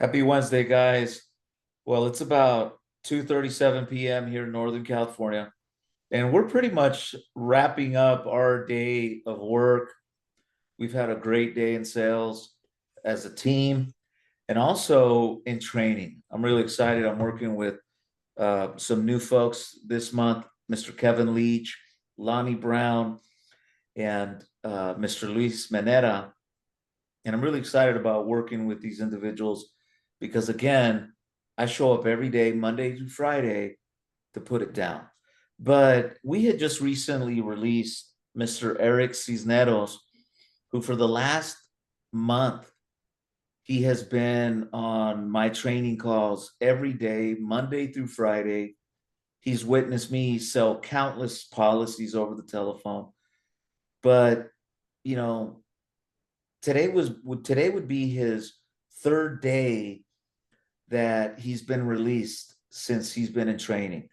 Happy Wednesday, guys. Well, it's about 2:37 p.m. here in Northern California, and we're pretty much wrapping up our day of work. We've had a great day in sales as a team and also in training. I'm really excited. I'm working with some new folks this month, Mr. Kevin Leach, Lonnie Brown, and Mr. Luis Menera. And I'm really excited about working with these individuals because, again, I show up every day, Monday through Friday, to put it down. But we had just recently released Mr. Eric Cisneros, who for the last month, he has been on my training calls every day, Monday through Friday. He's witnessed me sell countless policies over the telephone. But, you know, today would be his third day that he's been released since he's been in training.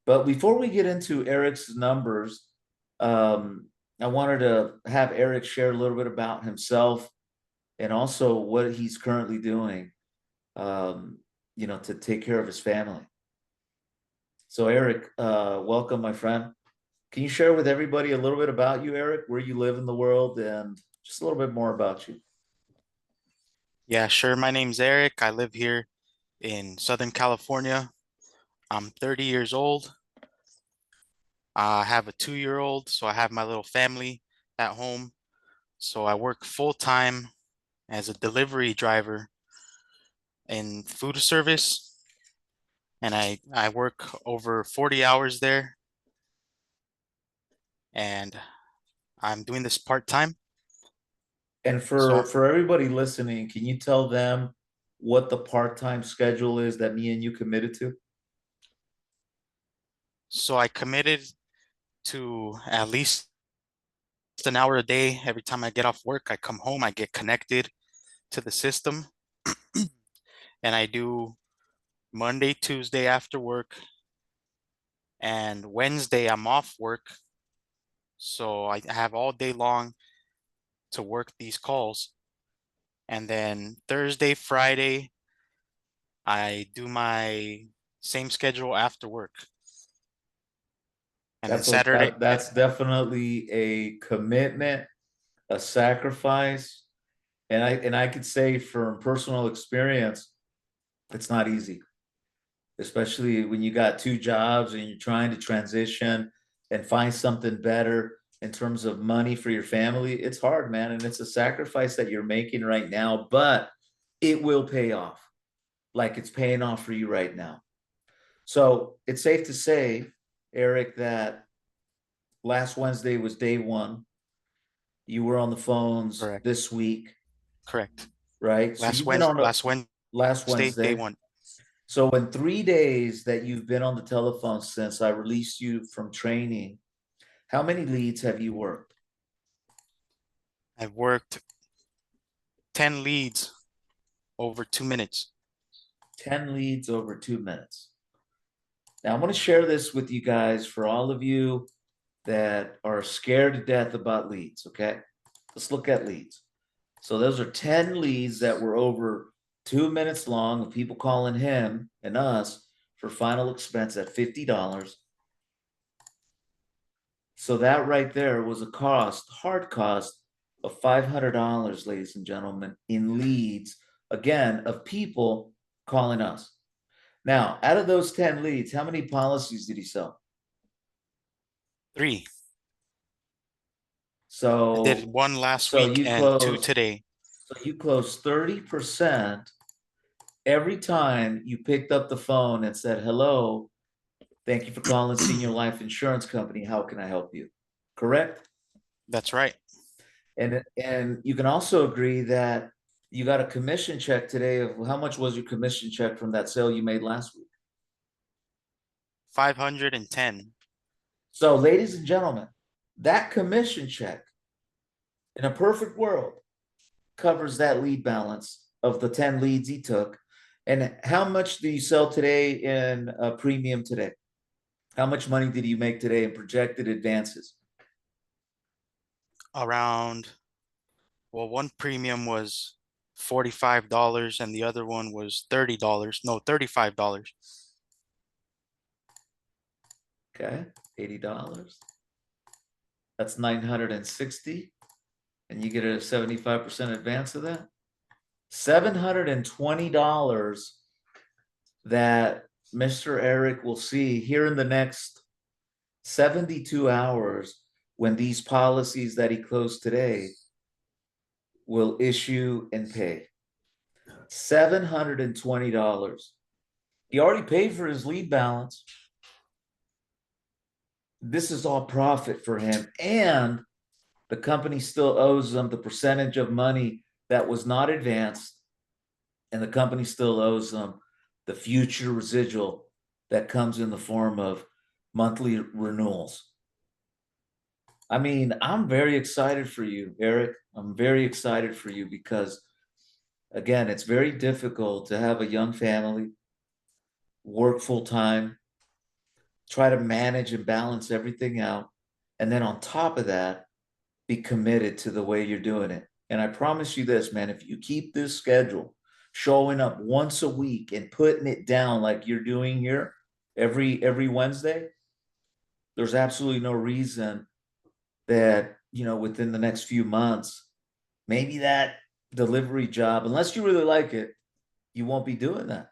But before we get into Eric's numbers, I wanted to have Eric share a little bit about himself and also what he's currently doing, to take care of his family. So, Eric, welcome, my friend. Can you share with everybody a little bit about you, Eric, where you live in the world, and just a little bit more about you? Yeah, sure. My name's Eric. I live here in Southern California. I'm 30 years old. I have a 2-year-old, so I have my little family at home. So I work full time as a delivery driver in food service, and I work over 40 hours there, and I'm doing this part time. And So for everybody listening, can you tell them what the part-time schedule is that me and you committed to? so I committed to at least an hour a day. Every time I get off work, I come home, I get connected to the system, and I do Monday, Tuesday after work, and Wednesday I'm off work. So I have all day long to work these calls. And then Thursday, Friday, I do my same schedule after work. And then Saturday, That's definitely a commitment, a sacrifice, and I could say from personal experience, it's not easy, especially when you got two jobs and you're trying to transition and find something better in terms of money for your family. It's hard, man, and it's a sacrifice that you're making right now, but it will pay off, like it's paying off for you right now. So it's safe to say, Eric, that last Wednesday was day one. You were on the phones correct, this week, correct. right? So you've been on a Last last Wednesday, day Wednesday. one. So in 3 days that you've been on the telephone since I released you from training, how many leads have you worked? I've worked 10 leads over 2 minutes. 10 leads over 2 minutes. Now, I want to share this with you guys for all of you that are scared to death about leads, okay? Let's look at leads. So those are 10 leads that were over 2 minutes long of people calling him and us for final expense at $50. So that right there was a cost, hard cost of $500, ladies and gentlemen, in leads, again, of people calling us. Now, out of those 10 leads, how many policies did he sell? 3. I did So, one last so week you and 2 closed, today. so you closed 30% every time you picked up the phone and said, hello, thank you for calling Senior Life Insurance Company. How can I help you? Correct? That's right. And you can also agree that you got a commission check today of how much was your commission check from that sale you made last week? 510. So, ladies and gentlemen, that commission check in a perfect world covers that lead balance of the 10 leads he took. And how much do you sell today in a premium today? How much money did you make today in projected advances? Around, well, one premium was $45 and the other one was $30. No, $35. Okay, $80. That's 960, and you get a 75% advance of that. $720 that Mr. Eric will see here in the next 72 hours when these policies that he closed today will issue and pay. $720. He already paid for his lead balance. This is all profit for him, and the company still owes him the percentage of money that was not advanced, and the company still owes him the future residual that comes in the form of monthly renewals. I mean, I'm very excited for you, Eric. I'm very excited for you because, again, it's very difficult to have a young family, work full time, try to manage and balance everything out. And then on top of that, be committed to the way you're doing it. And I promise you this, man, if you keep this schedule, showing up once a week and putting it down like you're doing here every Wednesday, there's absolutely no reason that, within the next few months, maybe that delivery job, unless you really like it, you won't be doing that.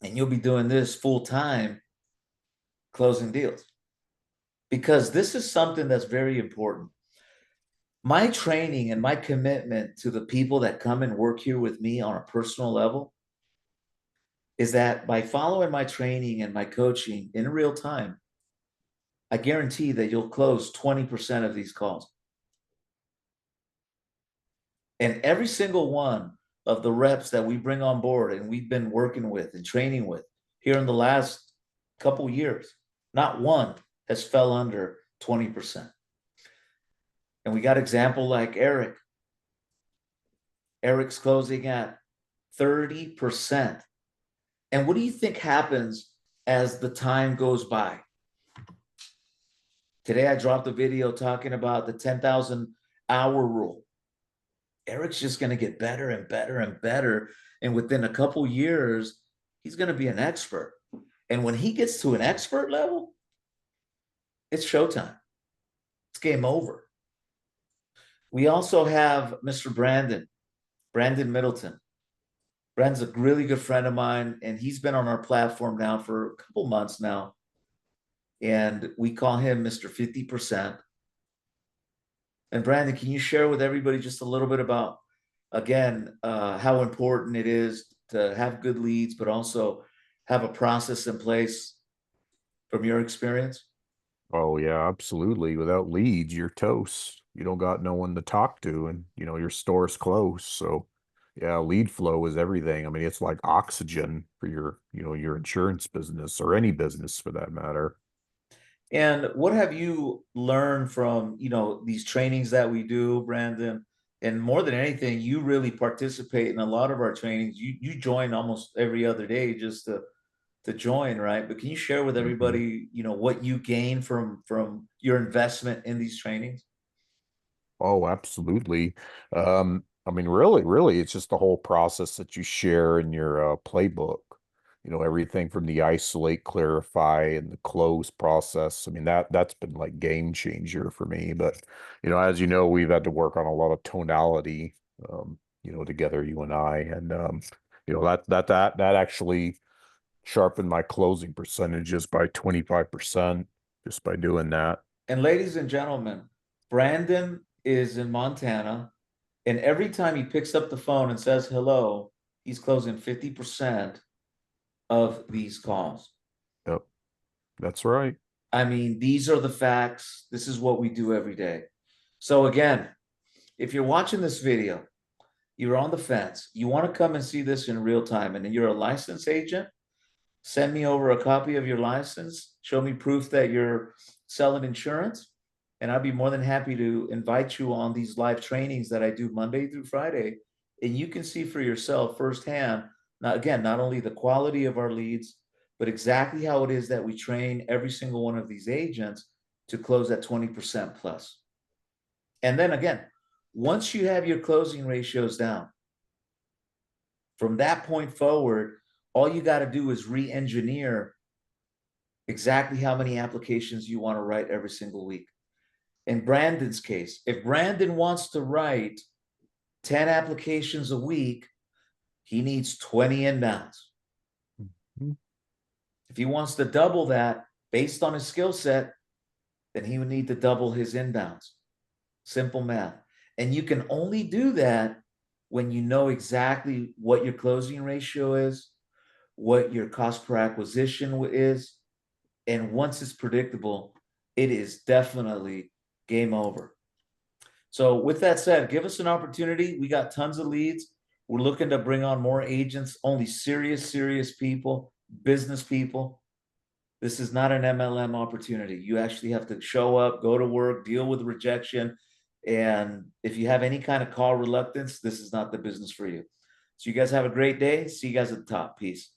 And you'll be doing this full time, closing deals. Because this is something that's very important. My training and my commitment to the people that come and work here with me on a personal level is that by following my training and my coaching in real time, I guarantee that you'll close 20% of these calls. And every single one of the reps that we bring on board and we've been working with and training with here in the last couple years, not one has fell under 20%. And we got example like Eric. Eric's closing at 30%. And what do you think happens as the time goes by? Today I dropped a video talking about the 10,000 hour rule. Eric's just going to get better and better and better. And within a couple years, he's going to be an expert. And when he gets to an expert level, it's showtime. It's game over. We also have Mr. Brandon Middleton. Brandon's a really good friend of mine, and he's been on our platform now for a couple months now. And we call him Mr. 50%. And Brandon, can you share with everybody just a little bit about, again, how important it is to have good leads, but also have a process in place from your experience? Oh yeah, absolutely. Without leads, you're toast. You don't got no one to talk to, and your store's closed. So yeah, lead flow is everything. I mean, it's like oxygen for your insurance business or any business for that matter. And what have you learned from, these trainings that we do, Brandon? And more than anything, you really participate in a lot of our trainings. You join almost every other day just to join, right? But can you share with Mhm. everybody, what you gain from your investment in these trainings? Oh, absolutely. I mean, really, it's just the whole process that you share in your playbook. Everything from the isolate, clarify, and the close process. I mean, that's been like game changer for me. But as you know, we've had to work on a lot of tonality, together, you and I, and that actually sharpened my closing percentages by 25% just by doing that. And ladies and gentlemen, Brandon is in Montana, and every time he picks up the phone and says hello, he's closing 50% of these calls. Yep, that's right. I mean, these are the facts. This is what we do every day. So again, if you're watching this video, you're on the fence, you want to come and see this in real time, and you're a licensed agent, send me over a copy of your license, show me proof that you're selling insurance, and I'd be more than happy to invite you on these live trainings that I do Monday through Friday. And you can see for yourself firsthand, now again, not only the quality of our leads, but exactly how it is that we train every single one of these agents to close at 20% plus. And then again, once you have your closing ratios down, From that point forward, all you got to do is re-engineer exactly how many applications you want to write every single week. In Brandon's case, if Brandon wants to write 10 applications a week, he needs 20 inbounds. Mhm. If he wants to double that based on his skill set, then he would need to double his inbounds. Simple math. And you can only do that when you know exactly what your closing ratio is, what your cost per acquisition is. And once it's predictable, it is definitely game over. So with that said, give us an opportunity. We got tons of leads. We're looking to bring on more agents, only serious people, business people. This is not an MLM opportunity. You actually have to show up, go to work, deal with rejection. And if you have any kind of call reluctance, this is not the business for you. So you guys have a great day. See you guys at the top. Peace.